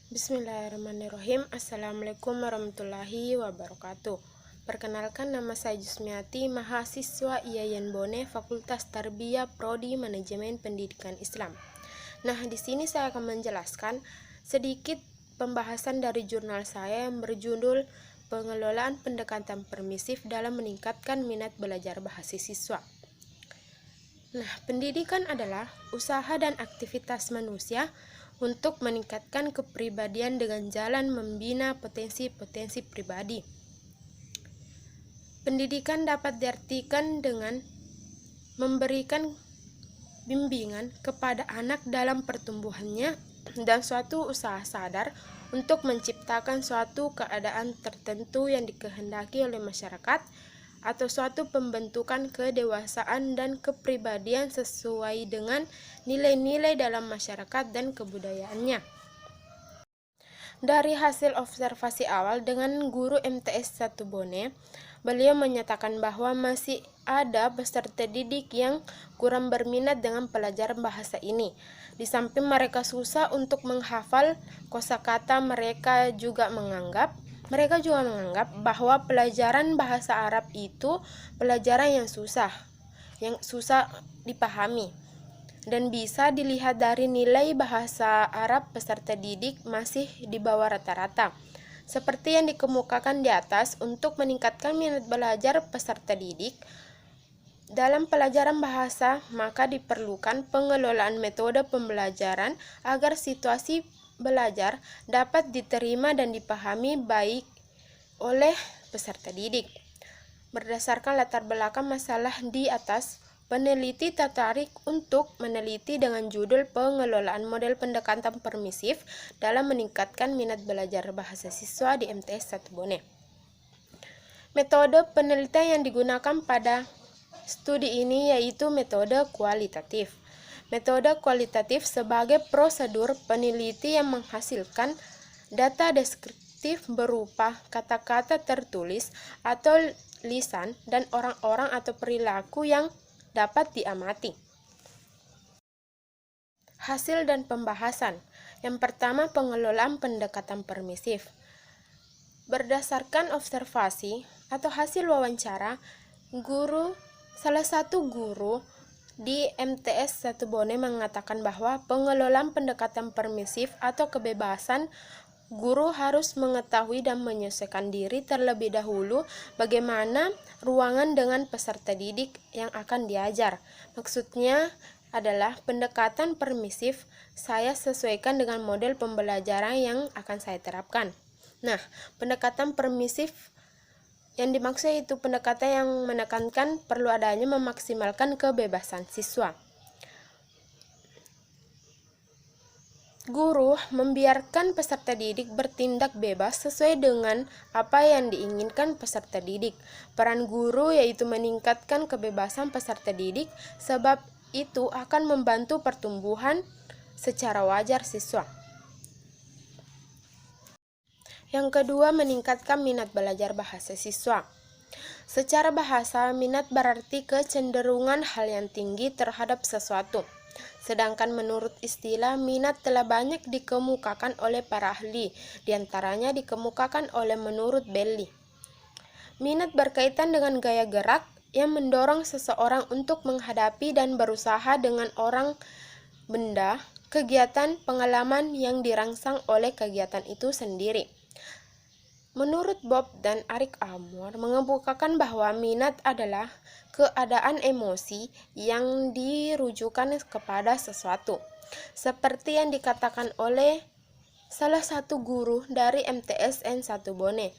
Bismillahirrahmanirrahim. Assalamualaikum warahmatullahi wabarakatuh. Perkenalkan, nama saya Jusmiati, mahasiswa IAIN Bone, Fakultas Tarbiyah Prodi Manajemen Pendidikan Islam. Nah, di sini saya akan menjelaskan sedikit pembahasan dari jurnal saya yang berjudul Pengelolaan Pendekatan Permisif dalam Meningkatkan Minat Belajar Bahasa Siswa. Nah, pendidikan adalah usaha dan aktivitas manusia untuk meningkatkan kepribadian dengan jalan membina potensi-potensi pribadi. Pendidikan dapat diartikan dengan memberikan bimbingan kepada anak dalam pertumbuhannya dan suatu usaha sadar untuk menciptakan suatu keadaan tertentu yang dikehendaki oleh masyarakat atau suatu pembentukan kedewasaan dan kepribadian sesuai dengan nilai-nilai dalam masyarakat dan kebudayaannya. Dari hasil observasi awal dengan guru MTS 1 Bone, beliau menyatakan bahwa masih ada peserta didik yang kurang berminat dengan pelajaran bahasa ini. Di samping mereka susah untuk menghafal kosakata, mereka juga menganggap bahwa pelajaran bahasa Arab itu pelajaran yang susah dipahami, dan bisa dilihat dari nilai bahasa Arab peserta didik masih di bawah rata-rata. Seperti yang dikemukakan di atas, untuk meningkatkan minat belajar peserta didik dalam pelajaran bahasa, maka diperlukan pengelolaan metode pembelajaran agar situasi belajar dapat diterima dan dipahami baik oleh peserta didik. Berdasarkan latar belakang masalah di atas, peneliti tertarik untuk meneliti dengan judul Pengelolaan Model Pendekatan Permisif dalam Meningkatkan Minat Belajar Bahasa Siswa di MTS 1 Bone. Metode penelitian yang digunakan pada studi ini yaitu metode kualitatif. Metode kualitatif sebagai prosedur peneliti yang menghasilkan data deskriptif berupa kata-kata tertulis atau lisan dan orang-orang atau perilaku yang dapat diamati. Hasil dan pembahasan. Yang pertama, pengelolaan pendekatan permisif. Berdasarkan observasi atau hasil wawancara, salah satu guru di MTS 1 Bone mengatakan bahwa pengelolaan pendekatan permisif atau kebebasan, guru harus mengetahui dan menyesuaikan diri terlebih dahulu bagaimana ruangan dengan peserta didik yang akan diajar. Maksudnya adalah pendekatan permisif saya sesuaikan dengan model pembelajaran yang akan saya terapkan. Nah, pendekatan permisif yang dimaksud itu pendekatan yang menekankan perlu adanya memaksimalkan kebebasan siswa. Guru membiarkan peserta didik bertindak bebas sesuai dengan apa yang diinginkan peserta didik. Peran guru yaitu meningkatkan kebebasan peserta didik, sebab itu akan membantu pertumbuhan secara wajar siswa. Yang kedua, meningkatkan minat belajar bahasa siswa. Secara bahasa, minat berarti kecenderungan hal yang tinggi terhadap sesuatu. Sedangkan menurut istilah, minat telah banyak dikemukakan oleh para ahli, diantaranya dikemukakan oleh menurut Belli. Minat berkaitan dengan gaya gerak yang mendorong seseorang untuk menghadapi dan berusaha dengan orang, benda, kegiatan, pengalaman yang dirangsang oleh kegiatan itu sendiri. Menurut Bob dan Arik Amor mengemukakan bahwa minat adalah keadaan emosi yang dirujukan kepada sesuatu, seperti yang dikatakan oleh salah satu guru dari MTSN 1 Bone.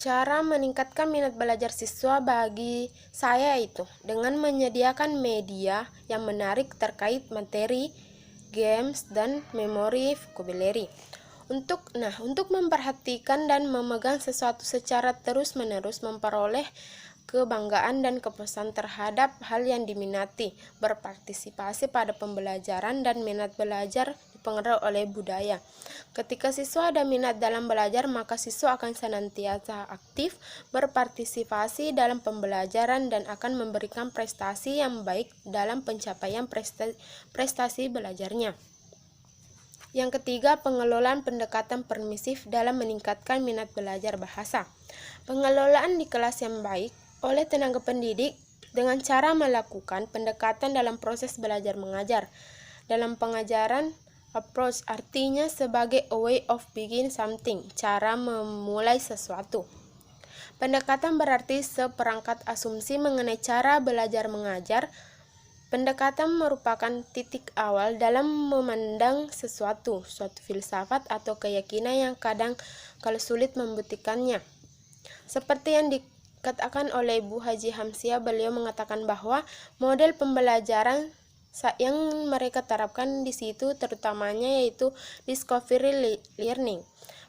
Cara meningkatkan minat belajar siswa bagi saya itu dengan menyediakan media yang menarik terkait materi, games, dan memori vocabulary. Untuk memperhatikan dan memegang sesuatu secara terus-menerus memperoleh kebanggaan dan kepuasan terhadap hal yang diminati, berpartisipasi pada pembelajaran dan minat belajar dipengaruhi oleh budaya. Ketika siswa ada minat dalam belajar, maka siswa akan senantiasa aktif berpartisipasi dalam pembelajaran dan akan memberikan prestasi yang baik dalam pencapaian prestasi belajarnya. Yang ketiga, pengelolaan pendekatan permisif dalam meningkatkan minat belajar bahasa. Pengelolaan di kelas yang baik oleh tenaga pendidik dengan cara melakukan pendekatan dalam proses belajar mengajar. Dalam pengajaran, approach artinya sebagai a way of begin something, cara memulai sesuatu. Pendekatan berarti seperangkat asumsi mengenai cara belajar mengajar. Pendekatan merupakan titik awal dalam memandang suatu filsafat atau keyakinan yang kadang kala sulit membuktikannya. Seperti yang dikatakan oleh Bu Haji Hamsiah, beliau mengatakan bahwa model pembelajaran yang mereka terapkan di situ terutamanya yaitu discovery learning.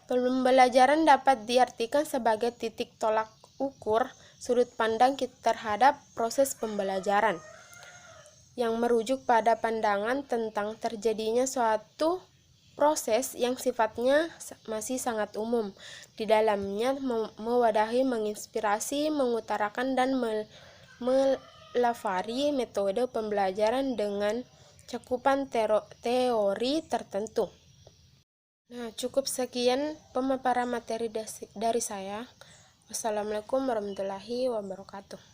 Pembelajaran dapat diartikan sebagai titik tolak ukur sudut pandang kita terhadap proses pembelajaran yang merujuk pada pandangan tentang terjadinya suatu proses yang sifatnya masih sangat umum. Di dalamnya mewadahi, menginspirasi, mengutarakan, dan melafari metode pembelajaran dengan cakupan teori tertentu. Nah, cukup sekian pemaparan materi dari saya. Wassalamualaikum warahmatullahi wabarakatuh.